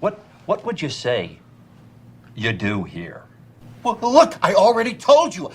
What would you say you do here? Well, look, I already told you.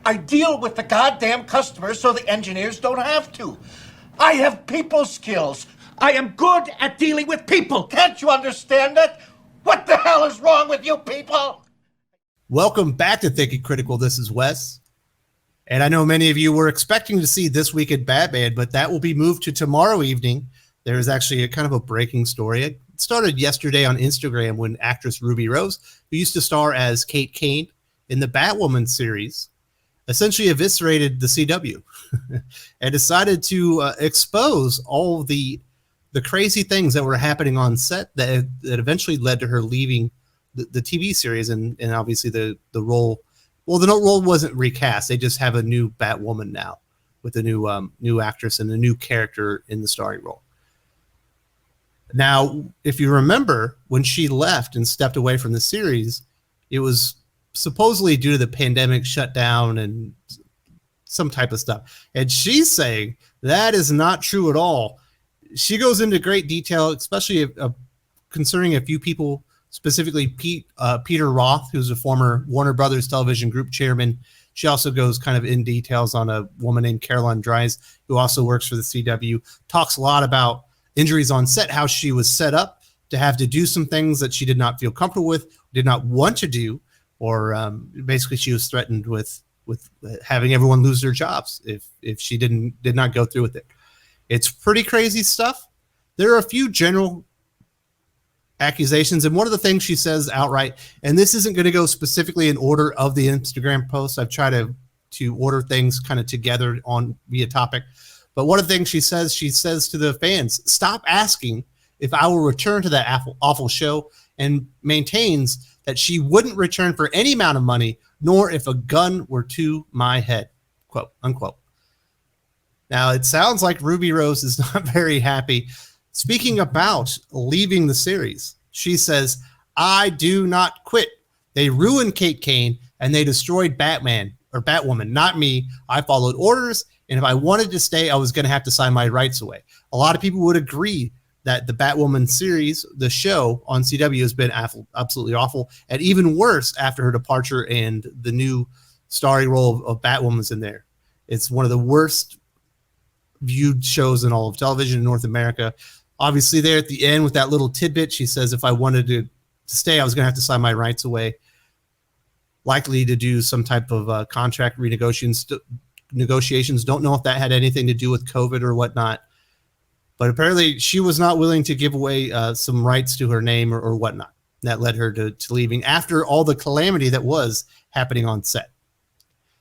I deal with the goddamn customers so the engineers don't have to. I have people skills. I am good at dealing with people. Can't you understand that? What the hell is wrong with you people? Welcome back to Thinking Critical. This is Wes. And I know many of you were expecting to see This Week at Batman, but that will be moved to tomorrow evening. There is actually a kind of a breaking story. It started yesterday on Instagram when actress Ruby Rose, who used to star as Kate Kane in the Batwoman series, essentially eviscerated the CW and decided to expose all the crazy things that were happening on set that eventually led to her leaving the TV series and obviously the role. Well, the role wasn't recast. They just have a new Batwoman now with a new actress and a new character in the starring role. Now, if you remember, when she left and stepped away from the series, it was supposedly due to the pandemic shutdown and some type of stuff. And she's saying that is not true at all. She goes into great detail, especially concerning a few people, specifically Peter Roth, who's a former Warner Brothers television group chairman. She also goes kind of in details on a woman named Caroline Dries, who also works for the CW, talks a lot about injuries on set, how she was set up to have to do some things that she did not feel comfortable with, did not want to do, or basically she was threatened with having everyone lose their jobs if she did not go through with it. It's pretty crazy stuff. There are a few general accusations, and one of the things she says outright, and this isn't going to go specifically in order of the Instagram posts. I've tried to order things kind of together on via topic. But one of the things she says to the fans, stop asking if I will return to that awful show, and maintains that she wouldn't return for any amount of money, nor if a gun were to my head, quote unquote. Now, it sounds like Ruby Rose is not very happy. Speaking about leaving the series, she says, I do not quit. They ruined Kate Kane and they destroyed Batwoman, not me. I followed orders. And if I wanted to stay, I was going to have to sign my rights away. A lot of people would agree that the Batwoman series, the show on CW, has been absolutely awful, and even worse after her departure and the new starring role of Batwoman's in there. It's one of the worst viewed shows in all of television in North America. Obviously, there at the end with that little tidbit, she says if I wanted to stay, I was going to have to sign my rights away, likely to do some type of contract negotiations. Don't know if that had anything to do with COVID or whatnot, but apparently she was not willing to give away some rights to her name or whatnot. That led her to leaving after all the calamity that was happening on set.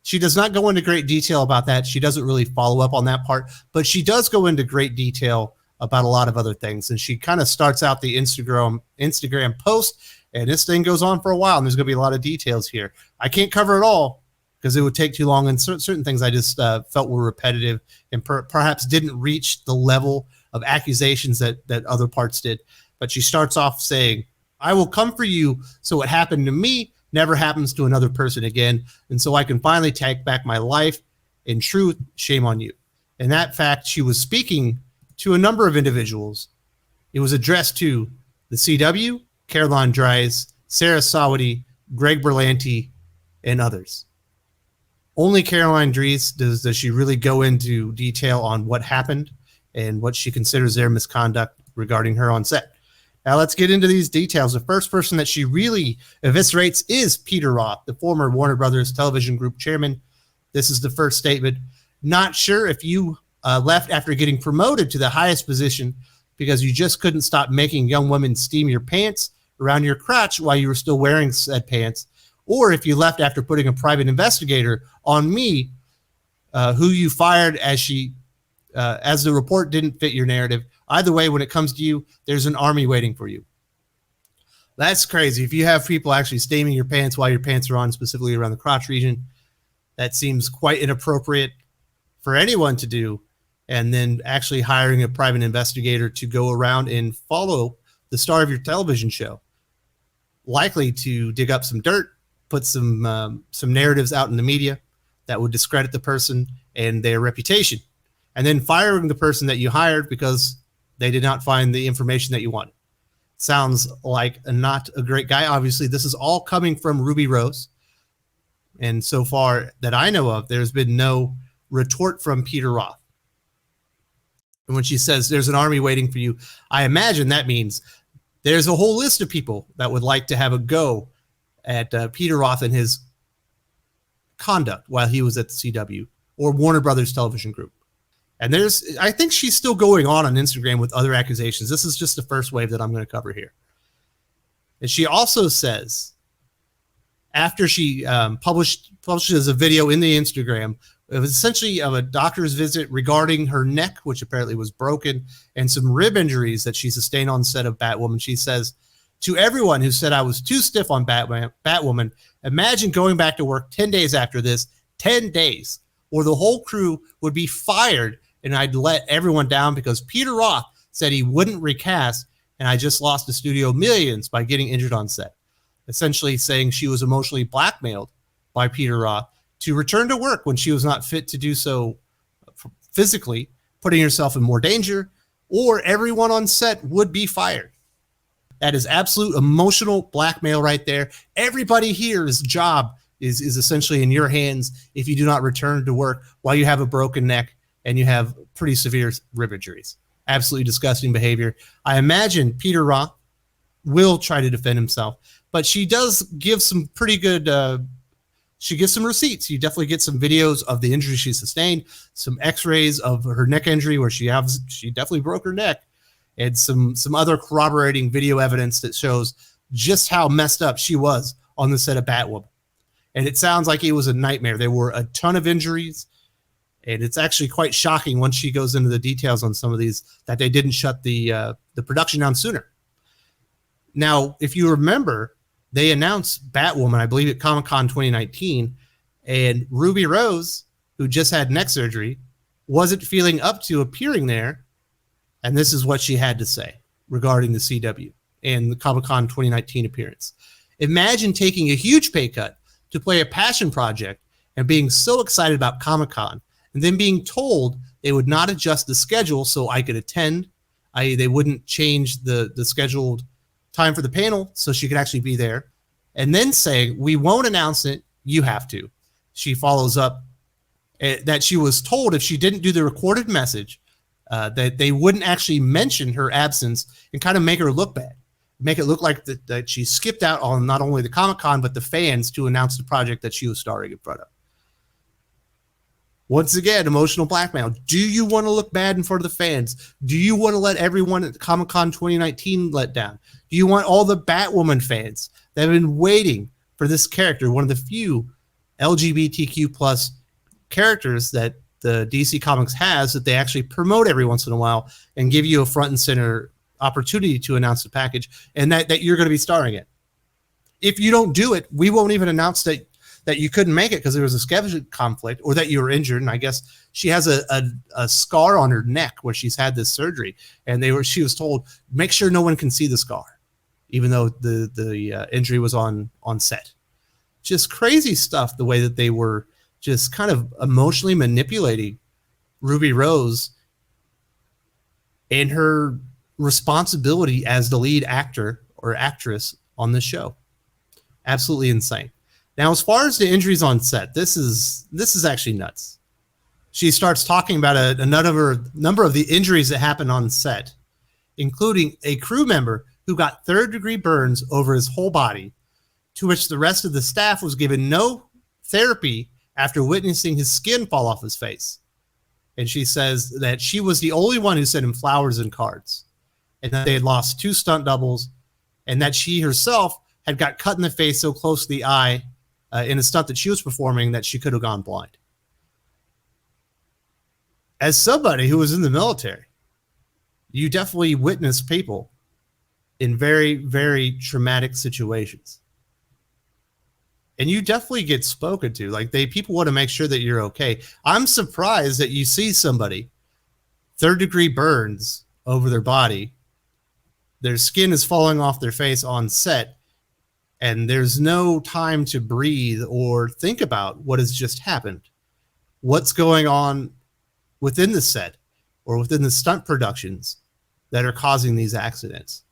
She does not go into great detail about that. She doesn't really follow up on that part, but she does go into great detail about a lot of other things. And she kind of starts out the Instagram post, and this thing goes on for a while, and there's going to be a lot of details here. I can't cover it all because it would take too long, and certain things I just felt were repetitive and perhaps didn't reach the level of accusations that other parts did. But she starts off saying, I will come for you so what happened to me never happens to another person again, and so I can finally take back my life. In truth, shame on you. And that fact, she was speaking to a number of individuals. It was addressed to the CW, Caroline Dries, Sarah Sawadi, Greg Berlanti, and others. Only Caroline Dries does she really go into detail on what happened and what she considers their misconduct regarding her on set. Now let's get into these details. The first person that she really eviscerates is Peter Roth, the former Warner Brothers television group chairman. This is the first statement. Not sure if you left after getting promoted to the highest position because you just couldn't stop making young women steam your pants around your crotch while you were still wearing said pants, or if you left after putting a private investigator on me, who you fired as the report didn't fit your narrative. Either way, when it comes to you, there's an army waiting for you. That's crazy. If you have people actually steaming your pants while your pants are on, specifically around the crotch region, that seems quite inappropriate for anyone to do. And then actually hiring a private investigator to go around and follow the star of your television show, likely to dig up some dirt, put some narratives out in the media that would discredit the person and their reputation, and then firing the person that you hired because they did not find the information that you wanted. Sounds like not a great guy. Obviously, this is all coming from Ruby Rose. And so far that I know of, there's been no retort from Peter Roth. And when she says there's an army waiting for you, I imagine that means there's a whole list of people that would like to have a go at Peter Roth and his conduct while he was at the CW or Warner Brothers Television Group. And I think she's still going on Instagram with other accusations. This is just the first wave that I'm going to cover here. And she also says, after she publishes a video in the Instagram, it was essentially of a doctor's visit regarding her neck, which apparently was broken, and some rib injuries that she sustained on set of Batwoman. She says, to everyone who said I was too stiff on Batwoman, imagine going back to work 10 days after this, 10 days, or the whole crew would be fired and I'd let everyone down because Peter Roth said he wouldn't recast, and I just lost the studio millions by getting injured on set. Essentially saying she was emotionally blackmailed by Peter Roth to return to work when she was not fit to do so physically, putting herself in more danger, or everyone on set would be fired. That is absolute emotional blackmail right there. Everybody here's job is essentially in your hands if you do not return to work while you have a broken neck and you have pretty severe rib injuries. Absolutely disgusting behavior. I imagine Peter Roth will try to defend himself, but she does give some pretty good, she gives some receipts. You definitely get some videos of the injury she sustained, some x-rays of her neck injury where she definitely broke her neck, and some other corroborating video evidence that shows just how messed up she was on the set of Batwoman. And it sounds like it was a nightmare. There were a ton of injuries, and it's actually quite shocking once she goes into the details on some of these that they didn't shut the production down sooner. Now, if you remember, they announced Batwoman, I believe, at Comic-Con 2019, and Ruby Rose, who just had neck surgery, wasn't feeling up to appearing there, and this is what she had to say regarding the CW and the Comic-Con 2019 appearance. Imagine taking a huge pay cut to play a passion project and being so excited about Comic-Con, and then being told they would not adjust the schedule so I could attend, i.e. they wouldn't change the scheduled time for the panel so she could actually be there, and then saying, we won't announce it, you have to. She follows up that she was told if she didn't do the recorded message, that they wouldn't actually mention her absence and kind of make her look bad, make it look like that she skipped out on not only the Comic-Con, but the fans to announce the project that she was starring in front of. Once again, emotional blackmail. Do you want to look bad in front of the fans? Do you want to let everyone at Comic-Con 2019 let down? Do you want all the Batwoman fans that have been waiting for this character, one of the few LGBTQ plus characters that the DC Comics has, that they actually promote every once in a while and give you a front and center opportunity to announce the package and that you're going to be starring it? If you don't do it, we won't even announce that you couldn't make it because there was a schedule conflict or that you were injured. And I guess she has a scar on her neck where she's had this surgery, and she was told, make sure no one can see the scar, even though the injury was on set. Just crazy stuff, the way that they were just kind of emotionally manipulating Ruby Rose and her responsibility as the lead actor or actress on the show. Absolutely insane. Now, as far as the injuries on set, this is actually nuts. She starts talking about a number of the injuries that happened on set, including a crew member who got third-degree burns over his whole body, to which the rest of the staff was given no therapy after witnessing his skin fall off his face. And she says that she was the only one who sent him flowers and cards, and that they had lost 2 stunt doubles, and that she herself had got cut in the face so close to the eye in a stunt that she was performing that she could have gone blind. As somebody who was in the military, you definitely witness people in very, very traumatic situations. And you definitely get spoken to. Like, people want to make sure that you're okay. I'm surprised that you see somebody, third-degree burns over their body, their skin is falling off their face on set, and there's no time to breathe or think about what has just happened. What's going on within the set or within the stunt productions that are causing these accidents?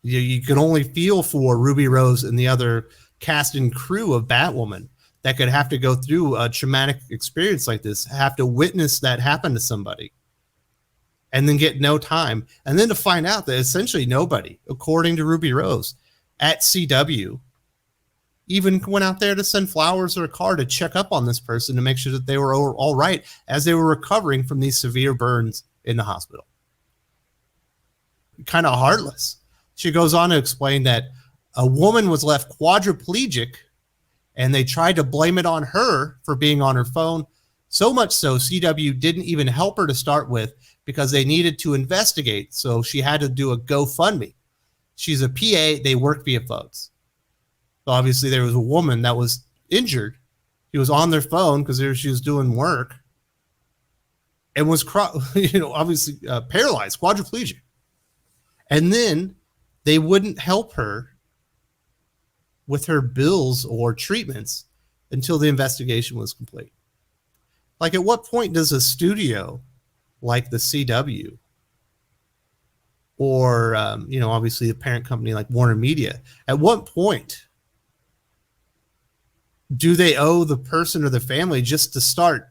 You could only feel for Ruby Rose and the other cast and crew of Batwoman that could have to go through a traumatic experience like this, have to witness that happen to somebody, and then get no time. And then to find out that essentially nobody, according to Ruby Rose, at CW even went out there to send flowers or a card to check up on this person to make sure that they were all right as they were recovering from these severe burns in the hospital. Kind of heartless. She goes on to explain that a woman was left quadriplegic and they tried to blame it on her for being on her phone. So much so, CW didn't even help her to start with because they needed to investigate. So she had to do a GoFundMe. She's a PA. They work via phones. So obviously there was a woman that was injured. She was on their phone because she was doing work and was, obviously paralyzed, quadriplegic. And then they wouldn't help her with her bills or treatments until the investigation was complete. Like, at what point does a studio like the CW or, obviously the parent company like Warner Media, at what point do they owe the person or the family just to start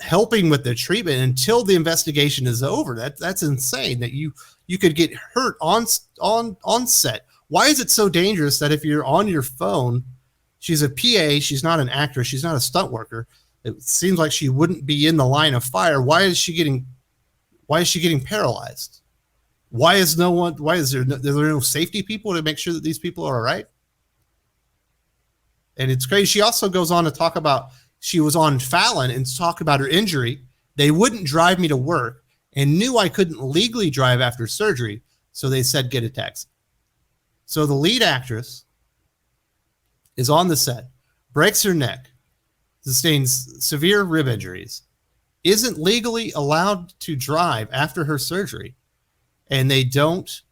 helping with the treatment until the investigation is over? That's insane that you could get hurt on set. Why is it so dangerous that if you're on your phone, she's a PA, she's not an actress, she's not a stunt worker. It seems like she wouldn't be in the line of fire. Why is she getting paralyzed? Why is there no safety people to make sure that these people are all right? And it's crazy. She also goes on to talk about she was on Fallon and talk about her injury. They wouldn't drive me to work and knew I couldn't legally drive after surgery, so they said get a taxi. So the lead actress is on the set, breaks her neck, sustains severe rib injuries, isn't legally allowed to drive after her surgery, and they don't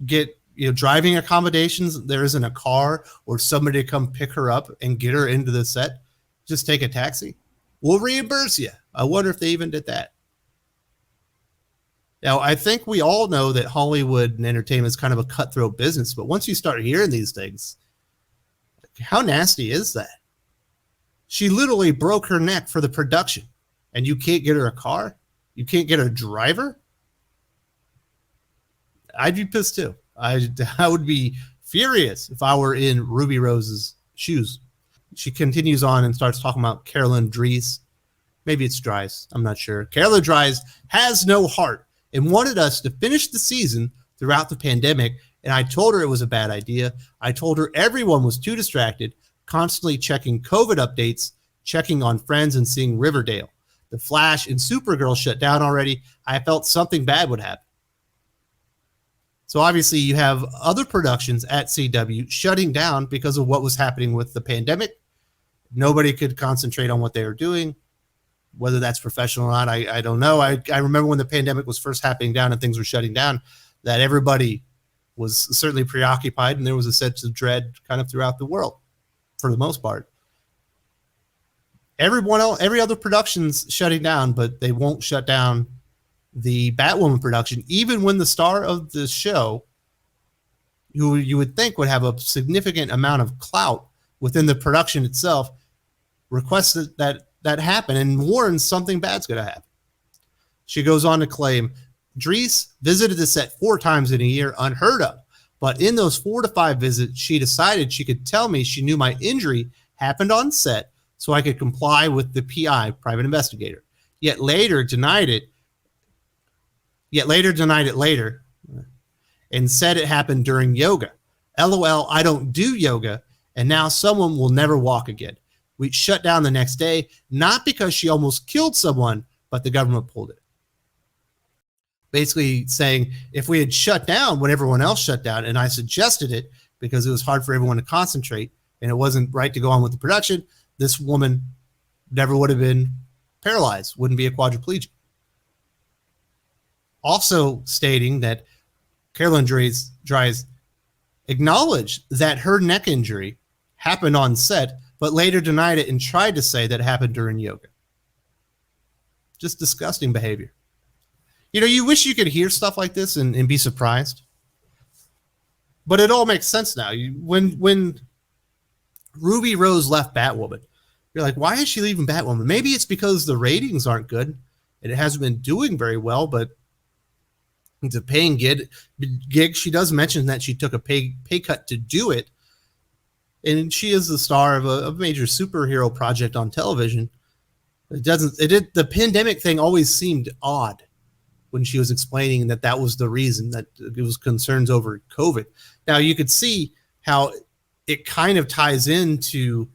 get driving accommodations. There isn't a car or somebody to come pick her up and get her into the set. Just take a taxi. We'll reimburse you. I wonder if they even did that. Now, I think we all know that Hollywood and entertainment is kind of a cutthroat business, but once you start hearing these things, how nasty is that? She literally broke her neck for the production, and you can't get her a car? You can't get a driver? I'd be pissed too. I would be furious if I were in Ruby Rose's shoes. She continues on and starts talking about Carolyn Dries. Maybe it's Dries. I'm not sure. Carolyn Dries has no heart and wanted us to finish the season throughout the pandemic, and I told her it was a bad idea. I told her everyone was too distracted, constantly checking COVID updates, checking on Friends, and seeing Riverdale. The Flash and Supergirl shut down already. I felt something bad would happen. So obviously you have other productions at CW shutting down because of what was happening with the pandemic. Nobody could concentrate on what they were doing. Whether that's professional or not, I don't know. I remember when the pandemic was first happening down and things were shutting down, that everybody was certainly preoccupied, and there was a sense of dread kind of throughout the world for the most part. Every other production's shutting down, but they won't shut down the Batwoman production, even when the star of the show, who you would think would have a significant amount of clout within the production itself, requests that happen and warns something bad's going to happen. She goes on to claim Dries visited the set 4 times in a year, unheard of. But in those 4 to 5 visits, she decided she could tell me she knew my injury happened on set so I could comply with the PI, private investigator. Yet later denied it later and said it happened during yoga. LOL, I don't do yoga, and now someone will never walk again. We shut down the next day, not because she almost killed someone, but the government pulled it. Basically saying, if we had shut down when everyone else shut down, and I suggested it because it was hard for everyone to concentrate and it wasn't right to go on with the production, this woman never would have been paralyzed, wouldn't be a quadriplegic. Also stating that Carolyn Dries acknowledged that her neck injury happened on set, but later denied it and tried to say that it happened during yoga. Just disgusting behavior. You wish you could hear stuff like this and be surprised. But it all makes sense now. When Ruby Rose left Batwoman, you're like, why is she leaving Batwoman? Maybe it's because the ratings aren't good and it hasn't been doing very well, but it's a paying gig. She does mention that she took a pay cut to do it. And she is the star of a major superhero project on television. The pandemic thing always seemed odd when she was explaining that was the reason, that it was concerns over COVID. Now you could see how it kind of ties into,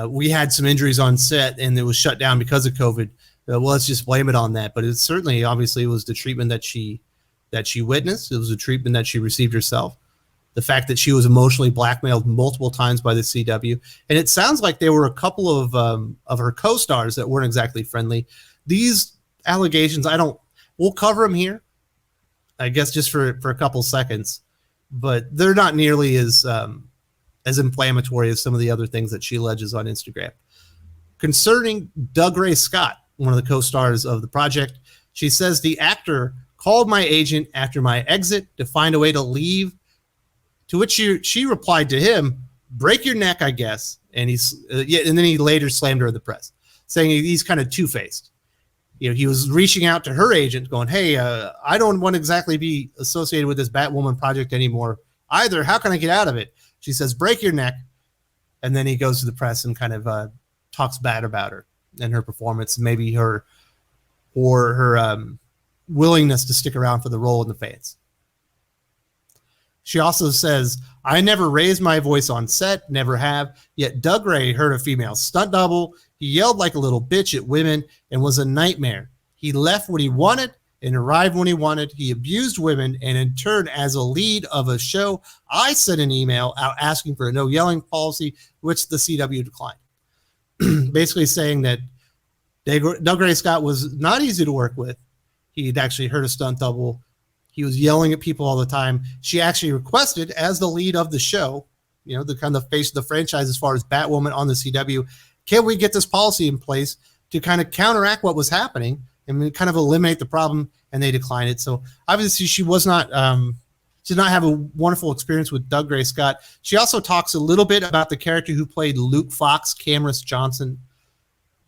we had some injuries on set and it was shut down because of COVID. Well, let's just blame it on that. But it certainly, obviously, it was the treatment that she witnessed. It was a treatment that she received herself. The fact that she was emotionally blackmailed multiple times by the CW. And it sounds like there were a couple of her co-stars that weren't exactly friendly. These allegations, we'll cover them here, I guess, just for a couple seconds, but they're not nearly as inflammatory as some of the other things that she alleges on Instagram. Concerning Dougray Scott, one of the co-stars of the project, she says the actor called my agent after my exit to find a way to leave, to which she replied to him, break your neck, I guess. And and then he later slammed her in the press, saying he's kind of two-faced. He was reaching out to her agent going, hey, I don't want to exactly be associated with this Batwoman project anymore either. How can I get out of it? She says, break your neck. And then he goes to the press and kind of talks bad about her and her performance, maybe her willingness to stick around for the role in the fans. She also says, I never raised my voice on set, never have, yet Dougray heard a female stunt double. He yelled like a little bitch at women and was a nightmare. He left when he wanted and arrived when he wanted. He abused women, and in turn, as a lead of a show, I sent an email out asking for a no yelling policy, which the CW declined. Basically saying that Dougray Scott was not easy to work with. He'd actually heard a stunt double. He was yelling at people all the time. She actually requested, as the lead of the show, the kind of face of the franchise as far as Batwoman on the CW, can we get this policy in place to kind of counteract what was happening and kind of eliminate the problem? And they declined it. So obviously she did not have a wonderful experience with Dougray Scott. She also talks a little bit about the character who played Luke Fox, Camrus Johnson,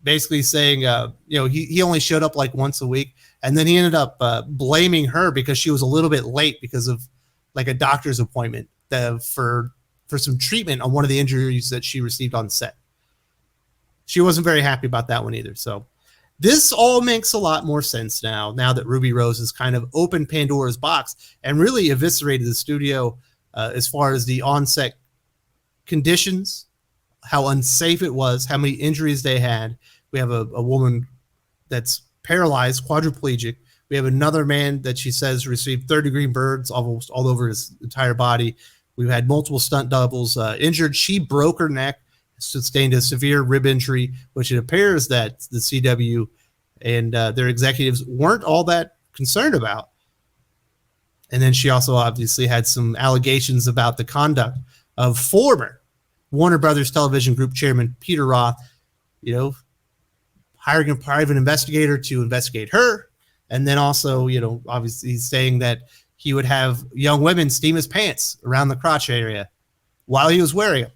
basically saying, he only showed up like once a week. And then he ended up blaming her because she was a little bit late because of like a doctor's appointment for some treatment on one of the injuries that she received on set. She wasn't very happy about that one either. So this all makes a lot more sense now that Ruby Rose has kind of opened Pandora's box and really eviscerated the studio as far as the on-set conditions, how unsafe it was, how many injuries they had. We have a woman that's paralyzed, quadriplegic. We have another man that she says received third-degree burns almost all over his entire body. We've had multiple stunt doubles injured. She broke her neck, sustained a severe rib injury, which it appears that the CW and their executives weren't all that concerned about. And then she also obviously had some allegations about the conduct of former Warner Brothers Television Group chairman Peter Roth, hiring a private investigator to investigate her. And then also, obviously saying that he would have young women steam his pants around the crotch area while he was wearing them.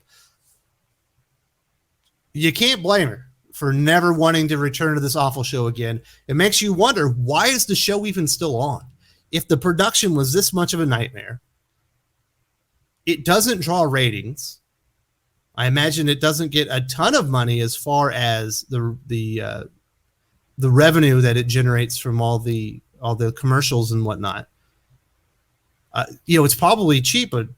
You can't blame her for never wanting to return to this awful show again. It makes you wonder, why is the show even still on? If the production was this much of a nightmare, it doesn't draw ratings. I imagine it doesn't get a ton of money as far as the revenue that it generates from all the commercials and whatnot. It's probably cheap, but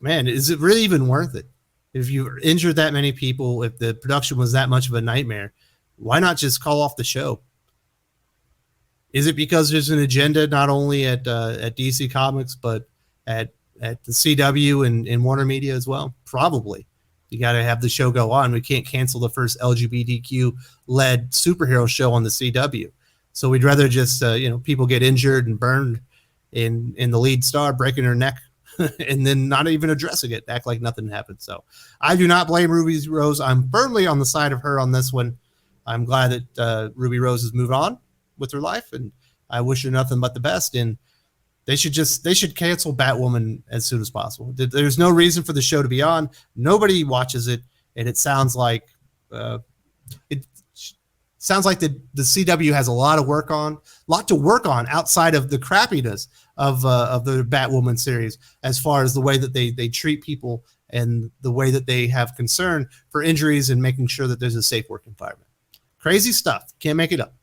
man, is it really even worth it? If you injured that many people, if the production was that much of a nightmare, why not just call off the show? Is it because there's an agenda not only at DC Comics but at the CW and Warner Media as well? Probably. You got to have the show go on. We can't cancel the first LGBTQ-led superhero show on the CW. So we'd rather just, people get injured and burned in the lead star breaking her neck and then not even addressing it, act like nothing happened. So I do not blame Ruby Rose. I'm firmly on the side of her on this one. I'm glad that Ruby Rose has moved on with her life, and I wish her nothing but the best. And They should cancel Batwoman as soon as possible. There's no reason for the show to be on. Nobody watches it, and it sounds like the CW has a lot to work on outside of the crappiness of the Batwoman series, as far as the way that they treat people and the way that they have concern for injuries and making sure that there's a safe work environment. Crazy stuff. Can't make it up.